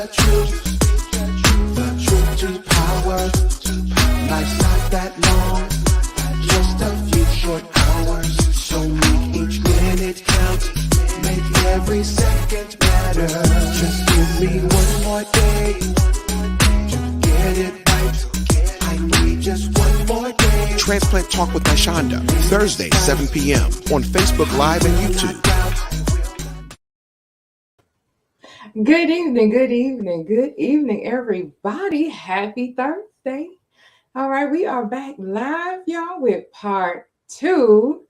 the truth. The truth to power. Life's not that long, just a few short hours. So make each minute count, make every second matter. Just give me one more day to get it right. I need just one more day. Transplant Talk with Nyshonda, Thursday, 7 p.m. on Facebook Live and YouTube. Good evening, good evening, good evening, everybody. Happy Thursday. All right, we are back live, y'all, with part 2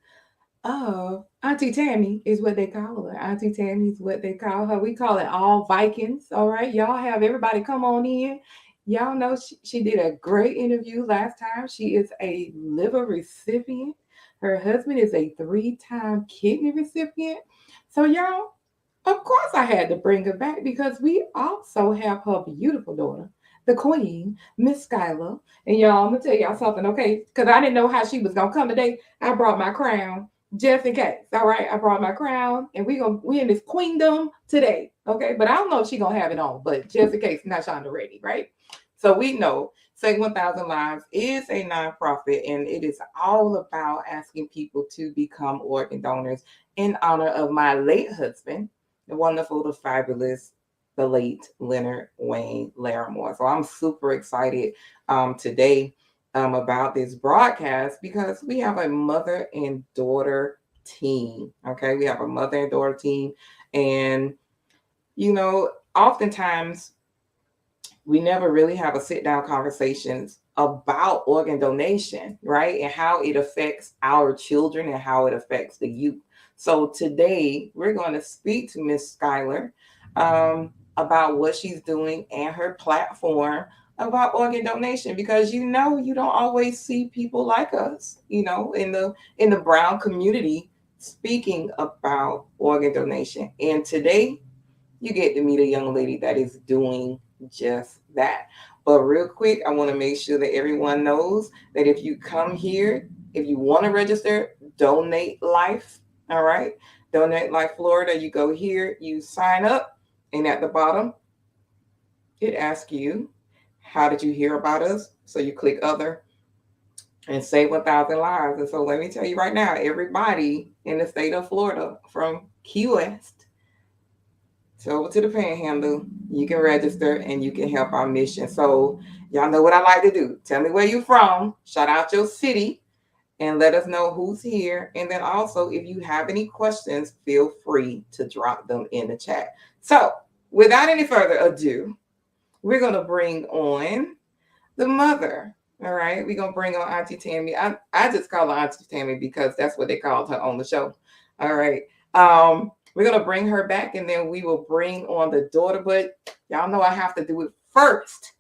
of Auntie Tammy is what they call her. Auntie Tammy is what they call her. We call it All Vikings. All right, y'all have everybody come on in. Y'all know she did a great interview last time. She is a liver recipient. Her husband is a 3-time kidney recipient. So, y'all, of course I had to bring her back because we also have her beautiful daughter, the queen, Miss Skylar. And y'all, I'm going to tell y'all something, okay? Because I didn't know how she was going to come today. I brought my crown just in case, all right? I brought my crown, and we in this queendom today, okay? But I don't know if she's going to have it on, but just in case, Nyshonda ready, right? So we know Save 1,000 Lives is a nonprofit, and it is all about asking people to become organ donors in honor of my late husband, the wonderful, the fabulous, the late Leonard Wayne Larimore. So I'm super excited today about this broadcast because we have a mother and daughter team. Okay, we have a mother and daughter team, and you know, oftentimes we never really have a sit-down conversations about organ donation, right? And how it affects our children and how it affects the youth. So today we're going to speak to Miss Skylar about what she's doing and her platform about organ donation, because you know you don't always see people like us, you know, in the brown community speaking about organ donation. And today you get to meet a young lady that is doing just that. But real quick, I want to make sure that everyone knows that if you come here, if you want to register, Donate Life, all right? Donate Life Florida, you go here, you sign up, and at the bottom, it asks you, how did you hear about us? So you click other and Save 1,000 Lives. And so let me tell you right now, everybody in the state of Florida, from Key West to over to the Panhandle, you can register and you can help our mission. So y'all know what I like to do. Tell me where you're from, shout out your city, and let us know who's here. And then also, if you have any questions, feel free to drop them in the chat. So without any further ado, we're going to bring on the mother. All right, we're going to bring on Auntie Tammy. I just call her Auntie Tammy because that's what they called her on the show. All right. We're going to bring her back, and then we will bring on the daughter. But y'all know I have to do it first.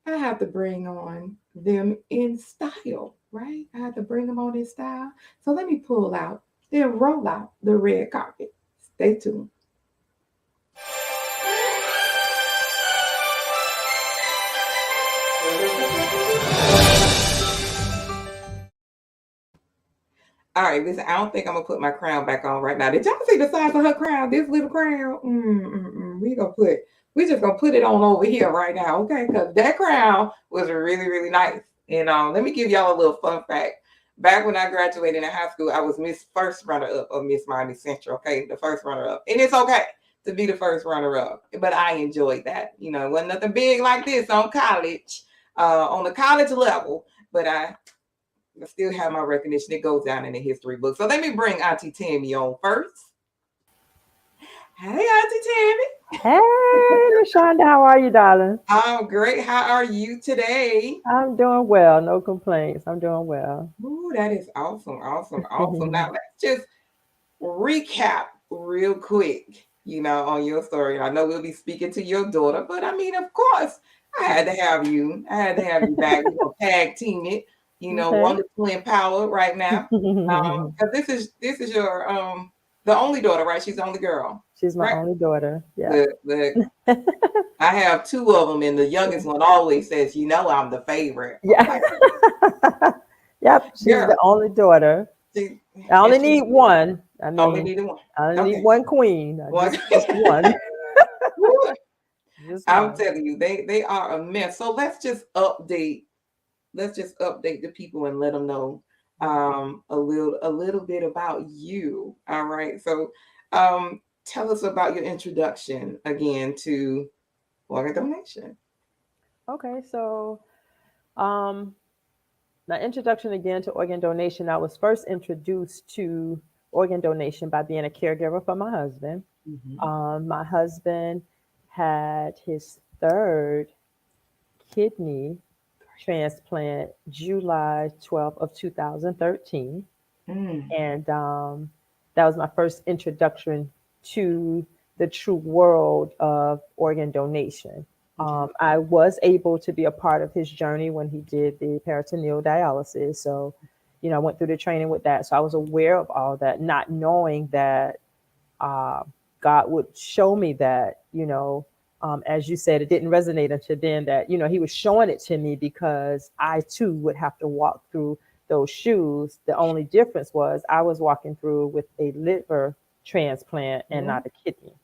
I have to bring on them in style, right? I have to bring them on in style. So let me pull out, then roll out the red carpet. Stay tuned. All right, listen, I don't think I'm going to put my crown back on right now. Did y'all see the size of her crown? This little crown? We're just going to put it on over here right now, okay? Because that crown was really, really nice. And let me give y'all a little fun fact. Back when I graduated in high school, I was first runner-up of Miss Miami Central, okay? The first runner-up. And it's okay to be the first runner-up, but I enjoyed that. You know, it wasn't nothing big like this on college, on the college level, but I still have my recognition. It goes down in the history book. So let me bring Auntie Tammy on first. Hey, Auntie Tammy. Hey, Nyshonda, how are you, darling? I'm great. How are you today? I'm doing well. No complaints. I'm doing well. Ooh, that is awesome. Now let's just recap real quick, you know, on your story. I know we'll be speaking to your daughter, but I mean, of course, I had to have you back. We're gonna tag team it. You know, Okay. wonderful in power right now. Because this is your the only daughter, right? She's the only girl. She's my right? only daughter. Yeah. Look, I have 2 of them, and the youngest one always says, "You know, I'm the favorite." Yeah. Yep. She's the only daughter. I only need one. I mean, only need one. I only need one queen. Just one. this I'm morning. telling you, they are a mess. So let's just update the people and let them know a little bit about you. All right. So tell us about your introduction again to organ donation. Okay, so um, my introduction again to organ donation, I was first introduced to organ donation by being a caregiver for my husband. Mhm. My husband had his third kidney transplant July 12th of 2013. Mm. And that was my first introduction to the true world of organ donation. Okay. I was able to be a part of his journey when he did the peritoneal dialysis. So, I went through the training with that. So I was aware of all that, not knowing that uh, God would show me that, as you said, it didn't resonate until then that, he was showing it to me because I too would have to walk through those shoes. The only difference was I was walking through with a liver transplant and Yeah. not a kidney.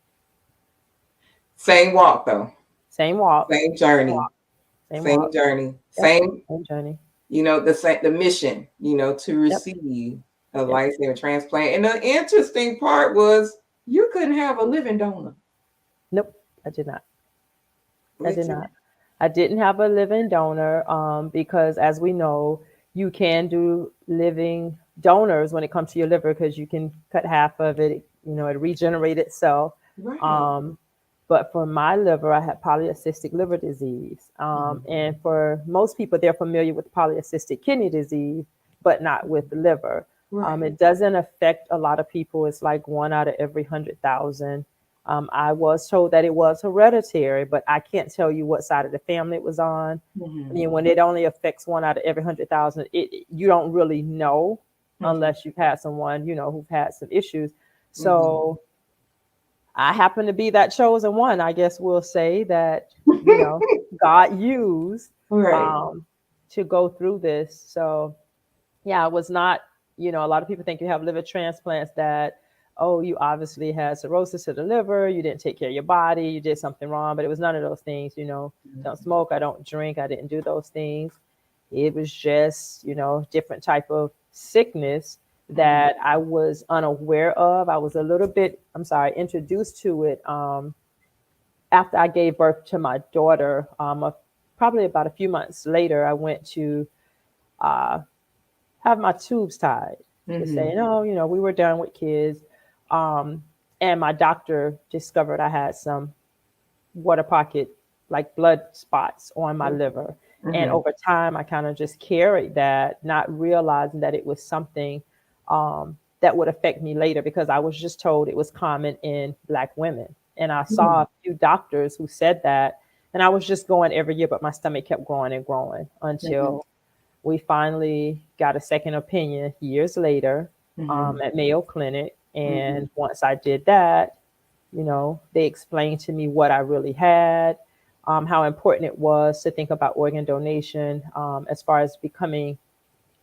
Same walk though. Same walk, Same same journey. walk, same Same walk. journey. Yep, Same, same journey. the mission, to Yep, receive a yep. life-saving transplant. And the interesting part was you couldn't have a living donor. Nope, I did not. I Which did is not. I didn't have a living donor because, as we know, you can do living donors when it comes to your liver because you can cut half of it, it regenerate itself. right. Um, but for my liver, I had polycystic liver disease. Mhm. And for most people, they're familiar with polycystic kidney disease, but not with the liver. Right. It doesn't affect a lot of people. It's like 1 out of every 100,000. I was told that it was hereditary, but I can't tell you what side of the family it was on. I Mhm. mean, when it only affects 1 out of every 100,000, you don't really know Mhm. unless you've had someone, who've had some issues. Mhm. So I happen to be that chosen one. I guess we'll say that, God used Right. um, to go through this. So yeah, it was not, a lot of people think you have liver transplants that, oh, you obviously had cirrhosis of the liver, you didn't take care of your body, you did something wrong, but it was none of those things, don't smoke, I don't drink, I didn't do those things. It was just, different type of sickness Mhm. that I was unaware of. I was a little bit, I'm sorry, introduced to it after I gave birth to my daughter. Probably about a few months later, I went to uh, have my tubes tied to say, Mhm. no, we were done with kids. Um, and my doctor discovered I had some water pocket, like blood spots on my liver. And Mhm. over time, I kind of just carried that, not realizing that it was something that would affect me later because I was just told it was common in Black women. And I saw Mhm. a few doctors who said that. And I was just going every year, but my stomach kept growing and growing Mhm. until we finally got a second opinion years later Mhm. at Mayo Clinic. Mhm. And once I did that, they explained to me what I really had, how important it was to think about organ donation as far as becoming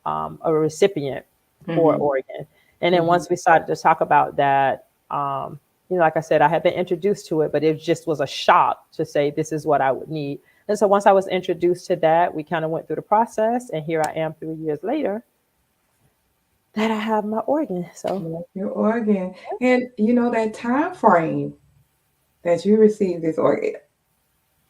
a recipient for Mhm. organ. And then Mhm. once we started to talk about that, like I said, I had been introduced to it, but it just was a shock to say this is what I would need. And so once I was introduced to that, we kind of went through the process, and here I am 3 years later that I have my organ. So Like your organ. And that time frame that you received this organ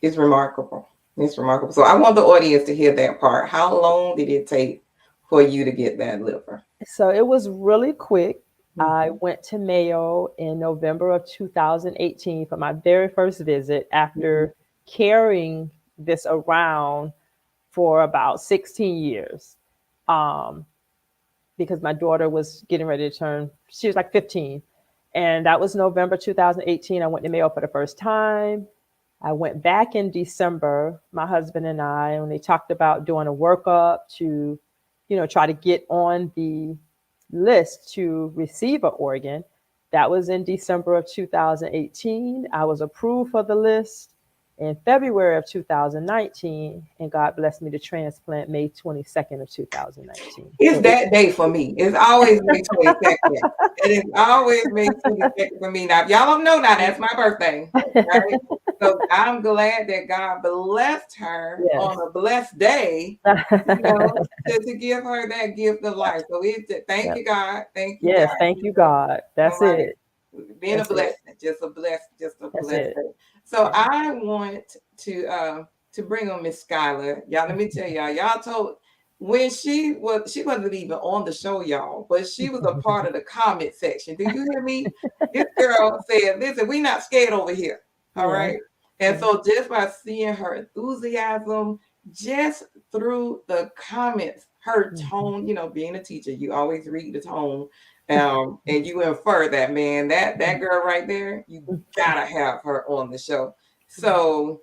is remarkable. It's remarkable. So I want the audience to hear that part. How long did it take for you to get that liver? So it was really quick. I Mhm. went to Mayo in November of 2018 for my very first visit Mhm. after carrying this around for about 16 years. Um, because my daughter was getting ready to turn, she was like 15. And that was November 2018. I went to Mayo for the first time. I went back in December, my husband and I, and they talked about doing a workup to, try to get on the list to receive an organ. That was in December of 2018. I was approved for the list in February of 2019, and God blessed me to transplant May 22nd of 2019. It's So that day for me. It's always May 22nd. It is always May 22nd for me. Now, if y'all don't know now, that's my birthday. Right? So I'm glad that God blessed her Yes. on a blessed day, to give her that gift of life. So thank you, God. Thank you, Yes, God. thank you, God. That's All right. it. Being That's a blessing, just a That's blessing. So I want to bring on Miss Skylar. Y'all, let me tell y'all told when she wasn't even on the show, y'all, but she was a part of the comment section. Do you hear me? This girl said, listen, we not scared over here. All Yeah. right. And so just by seeing her enthusiasm, just through the comments, her tone, being a teacher, you always read the tone. And you infer that, man, that girl right there, you gotta have her on the show. So,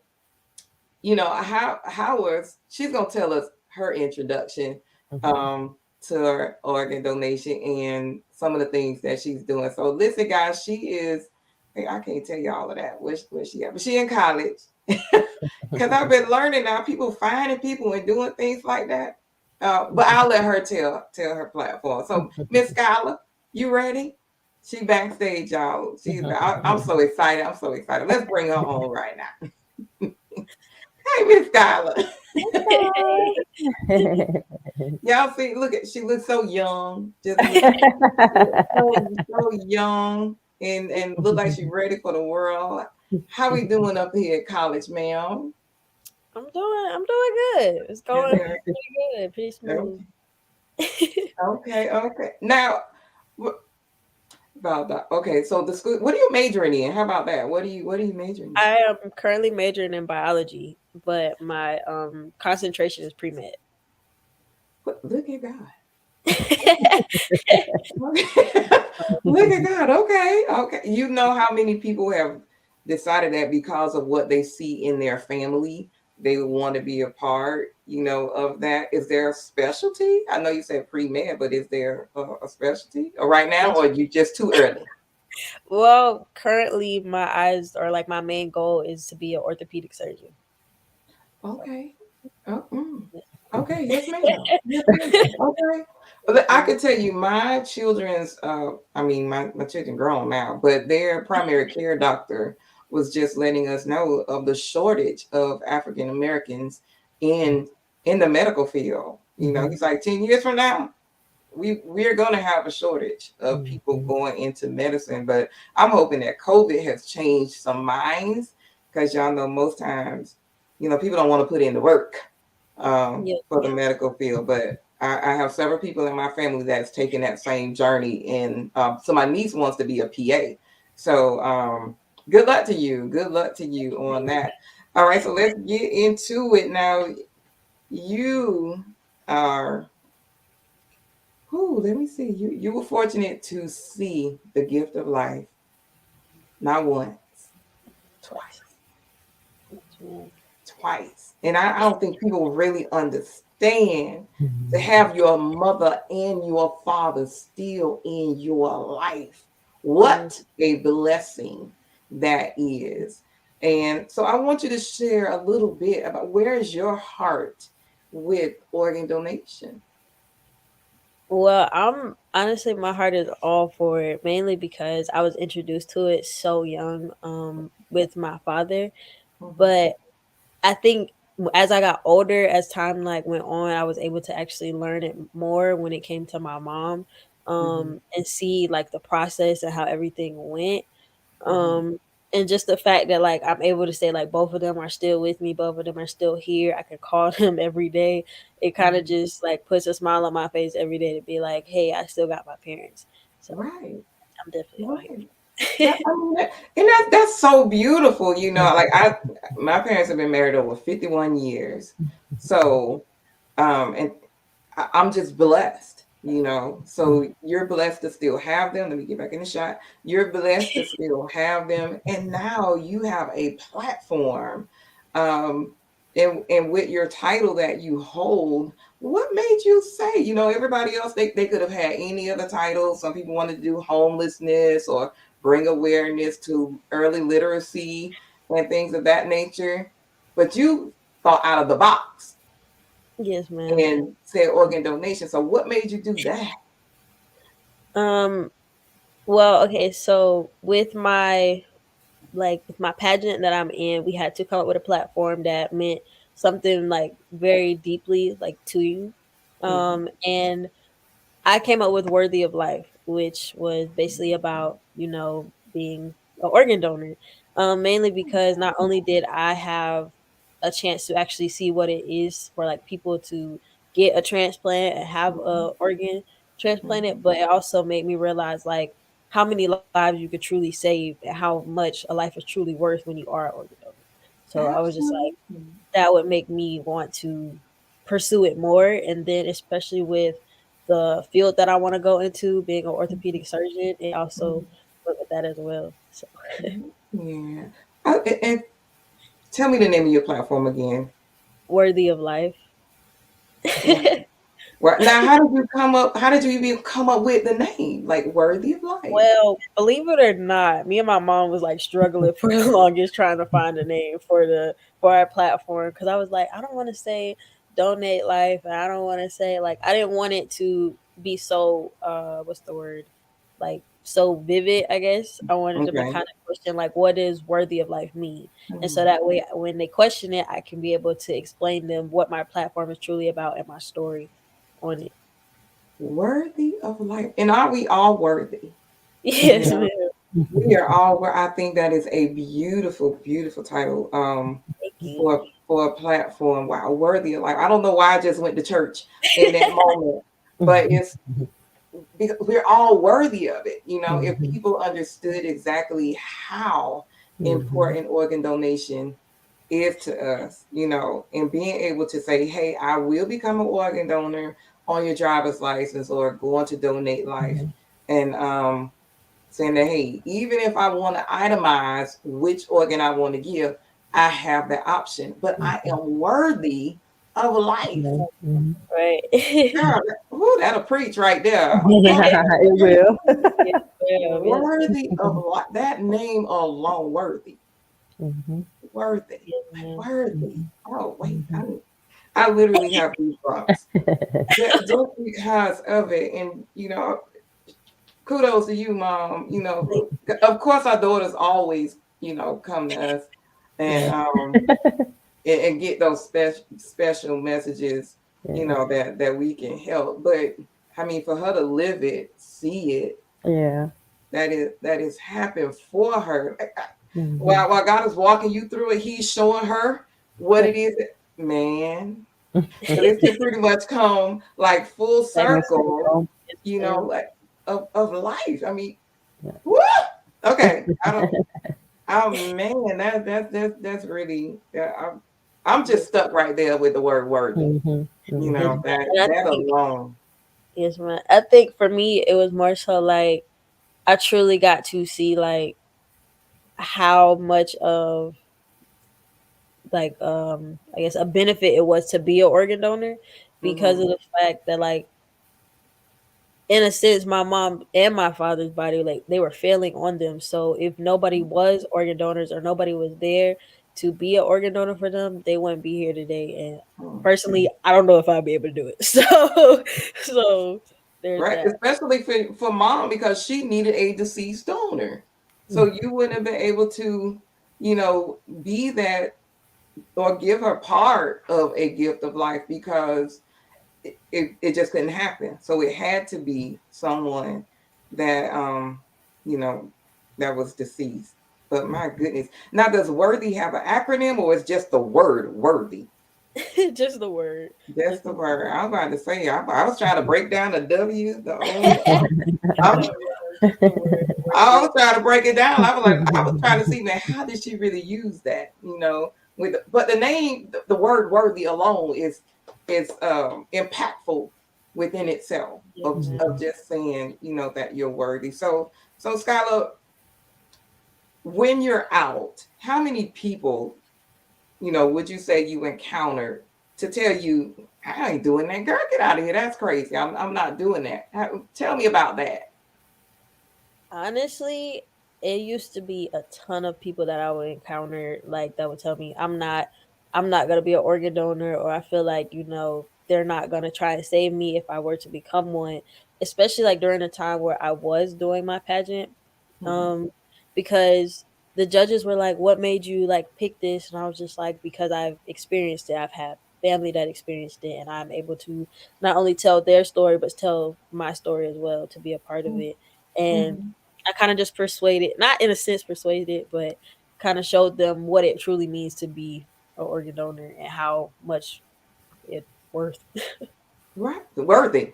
she's gonna tell us her introduction to her organ donation and some of the things that she's doing. So listen, guys, I can't tell you all of that. Where she at? But she in college. Because I've been learning now, people finding people and doing things like that. But I'll let her tell her platform. So Miss Skylar, you ready? She backstage, y'all. I'm so excited. I'm so excited. Let's bring her on right now. Hey, Miss Skylar. Y'all see, she looks so young. Just so young and look like she's ready for the world. How we doing up here at college, ma'am? I'm doing good. It's going pretty good, pretty smooth. Okay. Now, about that. Okay, so the school. What are you majoring in? How about that? What are you majoring in? I am currently majoring in biology, but my concentration is pre-med. Look at God. Look at God. Okay. You know how many people have decided that because of what they see in their family, they would want to be a part, of that. Is there a specialty? I know you said pre-med, but is there a specialty right now, or are you just too early? Well, currently my main goal is to be an orthopedic surgeon. Okay. Okay. Yes, ma'am. Okay. But I can tell you, my children's, my children grown now, but their primary care doctor was just letting us know of the shortage of African Americans in the medical field. He's like, 10 years from now, we're going to have a shortage of people going into medicine. But I'm hoping that COVID has changed some minds, because y'all know most times, people don't want to put in the work for the medical field. But I have several people in my family that's taken that same journey, and so my niece wants to be a PA. So good luck to you. Good luck to you on that. All right, so let's get into it now. You are, let me see. You were fortunate to see the gift of life, not once, twice. And I don't think people really understand to have your mother and your father still in your life. What a blessing that is. And so I want you to share a little bit about, where is your heart with organ donation? Well, honestly, my heart is all for it, mainly because I was introduced to it so young with my father. But I think as I got older, as time went on, I was able to actually learn it more when it came to my mom, and see the process and how everything went. And just the fact that I'm able to say both of them are still with me, both of them are still here. I can call them every day. It kind of just puts a smile on my face every day to be like, hey, I still got my parents. So right. I'm definitely all here. And that's so beautiful. My parents have been married over 51 years. So and I'm just blessed, so you're blessed to still have them. Let me get back in the shot. You're blessed to still have them. And now you have a platform, and with your title that you hold, what made you say, everybody else, they could have had any other title. Some people wanted to do homelessness or bring awareness to early literacy. and things of that nature. But you thought out of the box Yes, ma'am. and said organ donation. So what made you do that? Um, well, okay, so with my pageant that I'm in, we had to come up with a platform that meant something like very deeply like to you. Mhm. And I came up with Worthy of Life, which was basically about, being an organ donor. Mainly because not only did I have a chance to actually see what it is for like people to get a transplant and have a organ transplanted, but it also made me realize like how many lives you could truly save and how much a life is truly worth when you are an organ donor. So I was just like, Absolutely. that would make me want to pursue it more. And then, especially with the field that I want to go into, being an orthopedic surgeon, it also went with that as well. So, Yeah. And tell me the name of your platform again. Worthy of Life. Right now, how did you come up? How did you even come up with the name, like Worthy of Life? Well, believe it or not, me and my mom was like struggling for the longest trying to find a name for our platform because I was like, I don't want to say donate life, and I don't want to say like I didn't want it to be so what's the word, like so vivid. I guess I wanted them to Okay. kind of question like what does worthy of life mean, and so Mhm. that way when they question it, I can be able to explain them what my platform is truly about and my story on it. Worthy of Life, and are we all worthy? You Yes, know, ma'am. we are all. I think that is a beautiful, beautiful title. Thank you. For a platform. Wow, Worthy of Life. I don't know why I just went to church in that moment, but it's because we're all worthy of it. You know, if people understood exactly how important organ donation is to us, and being able to say, hey, I will become an organ donor on your driver's license or going to donate life. And saying that, hey, even if I want to itemize which organ I want to give, I have that option, but I am worthy of life. Right. Girl, that'll preach right there. It will. Yes, ma'am. Yes, Worthy of life. That name alone, worthy, worthy, yes, ma'am. worthy. Oh, wait, I literally have goosebumps just because of it. And, kudos to you, Mom. Of course, our daughters always, come to us and and get those special messages, that we can help. But I mean, for her to live it, see it, Yeah. that is happened for her. While God is walking you through it, He's showing her what it is. Man, so this can pretty much come like full circle, Yes, ma'am. like of life. I mean, what? Okay, I don't. Oh man, that's really. Yeah, I'm just stuck right there with the word worthy. Yes, ma'am. That And I that think, alone. yes, ma'am. I think for me, it was more so like I truly got to see like how much of like I guess a benefit it was to be an organ donor because Mhm. of the fact that like in a sense my mom and my father's body like they were failing on them, so if nobody was organ donors or nobody was there to be an organ donor for them, they wouldn't be here today. And Mm. personally, I don't know if I'd be able to do it. So there's Right, that. especially for mom because she needed a deceased donor, so you wouldn't have been able to, be that or give her part of a gift of life because it just couldn't happen. So it had to be someone that you know that was deceased. But my goodness. Now does worthy have an acronym or is just the word worthy? Just the word. That's Just the the word. I was about to say I was trying to break down the W, the O. I'm, no, just the word I worthy was of trying to break it down. I was trying to see, man, how did she really use that? But the name, the word worthy alone is impactful within itself yes, of just saying, that you're worthy. So Skylar, when you're out, how many people, would you say you encountered to tell you, I ain't doing that, girl, get out of here. That's crazy. I'm not doing that. Tell me about that. honestly, it used to be a ton of people that I would encounter like that would tell me I'm not gonna be an organ donor, or I feel like, they're not gonna try and save me if I were to become one, especially like during the time where I was doing my pageant. Mhm. Um, because the judges were like, "What made you like pick this?" And I was just like, "Because I've experienced it. I've had family that experienced it, and I'm able to not only tell their story but tell my story as well to be a part of it." And Mhm. I kind of just persuaded, not in a sense persuaded, but kind of showed them what it truly means to be an organ donor and how much it worth. Right. Worthy.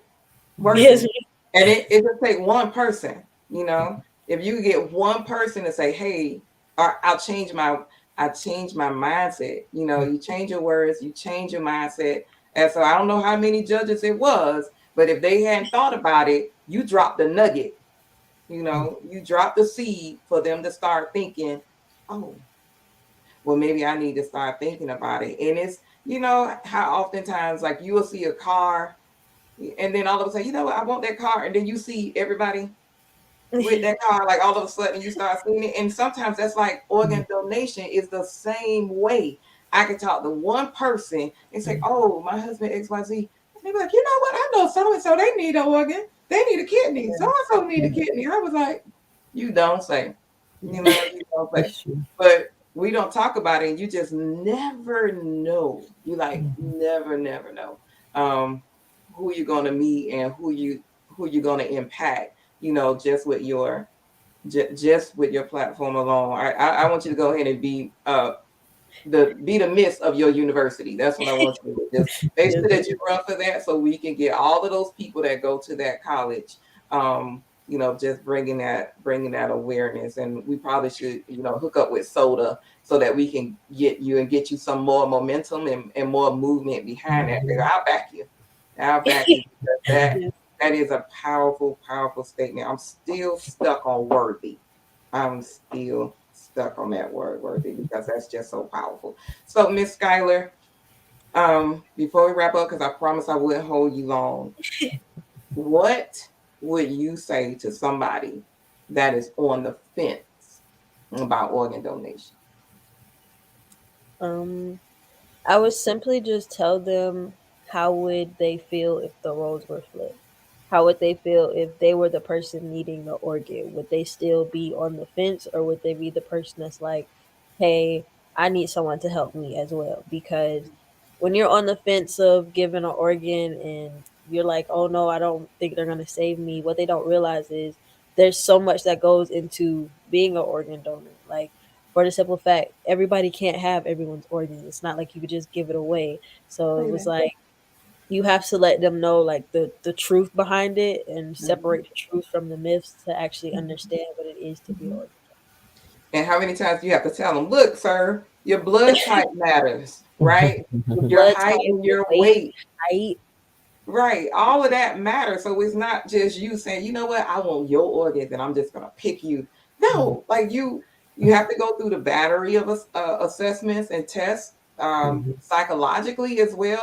Yes. Worthy. And it just take one person, you know. If you get one person to say, "Hey, or I change my mindset." You know, you change your words, you change your mindset. And so I don't know how many judges it was, but if they hadn't thought about it, you dropped the nugget. You know, you dropped the seed for them to start thinking, "Oh, well, maybe I need to start thinking about it." And it's, how oftentimes like you will see a car and then all of a sudden, I want that car. And then you see everybody with that car, like all of a sudden you start seeing it. And sometimes that's like organ donation is the same way. I can talk to one person and say, "Oh, my husband XYZ." And they be like, "You know what? I know so and so, they need an organ. They need a kidney. So and so need a kidney." I was like, "You don't say." You don't say. That's true. But we don't talk about it, and you just never know. You like never know. Who you're gonna meet and who you're gonna impact, just with your just with your platform alone. I want you to go ahead and be the miss of your university. That's what I want you to do. Just make sure that you run for that so we can get all of those people that go to that college. Just bringing that awareness. And we probably should, hook up with soda so that we can get you some more momentum and more movement behind that. I'll back you. I'll back you because that is a powerful, powerful statement. I'm still stuck on worthy. I'm still stuck on that word worthy because that's just so powerful. So, Miss Skylar, before we wrap up, because I promise I wouldn't hold you long, what would you say to somebody that is on the fence about organ donation? Um, I would simply just tell them how would they feel if the roles were flipped? How would they feel if they were the person needing the organ? Would they still be on the fence, or would they be the person that's like, "Hey, I need someone to help me as well"? Because when you're on the fence of giving an organ and you're like, "Oh no, I don't think they're gonna save me," what they don't realize is there's so much that goes into being an organ donor. Like, for the simple fact, everybody can't have everyone's organ. It's not like you could just give it away. So it was like you have to let them know like the truth behind it and Mhm. separate the truth from the myths to actually understand what it is to be Mhm. organ. And how many times do you have to tell them, "Look, sir, your blood type matters, right? Your Blood height type, and your your weight, weight." height. Right. All of that matters. So it's not just you saying, "You know what, I want your organs and I'm just gonna pick you." No, like you have to go through the battery of assessments and tests, psychologically as well.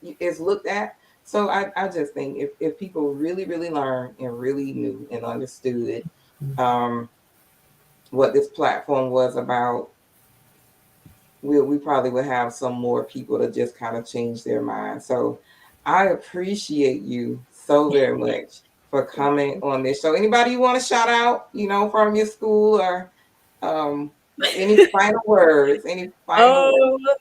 It's looked at. So I just think if people really, really learn and really knew and understood um, what this platform was about, we probably would have some more people to just kind of change their mind. So I appreciate you so very much for coming on this show. Anybody you want to shout out, from your school or um, any final words? Any final words? Um,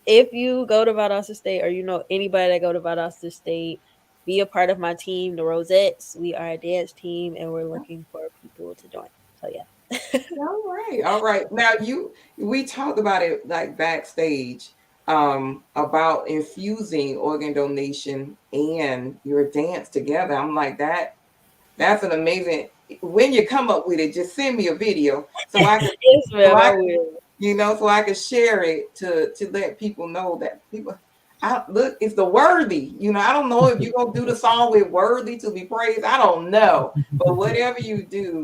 if you go to Valdosta State or you know anybody that go to Valdosta State, be a part of my team, the Rosettes. We are a dance team and we're looking for people to join. So yeah. All right, all right. Now we talked about it like backstage about infusing organ donation and your dance together. I'm like that's an amazing. When you come up with it, just send me a video so I can, Yes, so ma'am, I I can, will. so I can share it to let people know that people. Look, it's the worthy. I don't know if you're gonna do the song with "worthy to be praised." I don't know, but whatever you do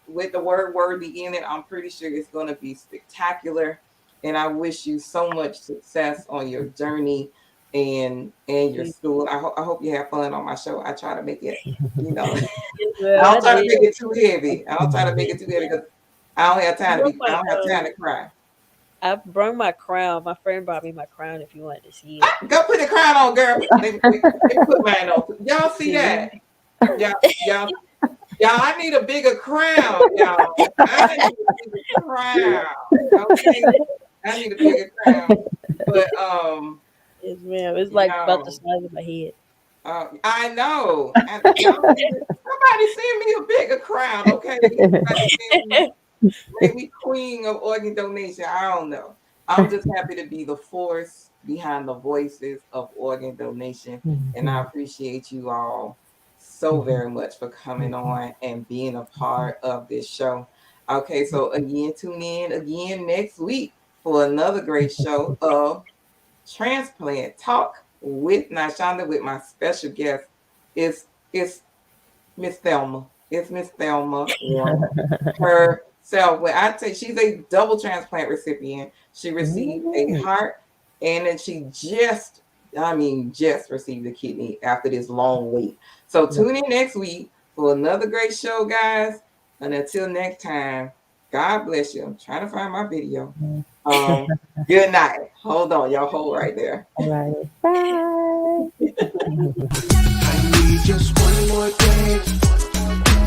with the word "worthy" in it, I'm pretty sure it's gonna be spectacular. And I wish you so much success on your journey and your school. I hope you have fun on my show. I try to make it, you know. Yes, I ma'am, don't I try to did. make it too heavy. I don't try to make it too heavy because I don't have time to be. Look I don't have like, time to cry. I brought my crown. My friend brought me my crown. If you wanted to see it, Go put the crown on, girl. Let me put mine on. Y'all see that? Y'all. I need a bigger crown, y'all. I need a bigger crown. Okay, I need a bigger crown. But yes, ma'am. It's like about the size of my head. I know. Somebody send me a bigger crown, okay? Make me queen of organ donation. I don't know. I'm just happy to be the force behind the voices of organ donation, and I appreciate you all so very much for coming on and being a part of this show. Okay, so again, tune in again next week for another great show of Transplant Talk with Nyshonda, with my special guest. It's Miss Thelma. It's Miss Thelma herself. When I say she's a double transplant recipient, she received a heart, and then she just received a kidney after this long wait. So tune in next week for another great show, guys. And until next time, God bless you. I'm trying to find my video. Good night. Hold on, y'all. Hold right there. All right. Bye. I need just one more day,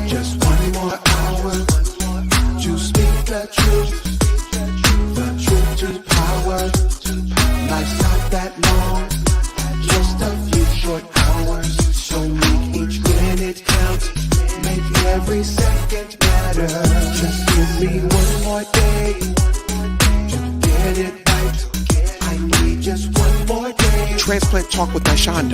just one more hour to speak the truth to power. Life's not that long, just a few short hours. So make each minute count, make every second matter. Just give me one more day to get it right. I need just one more day. Transplant Talk with Nyshonda,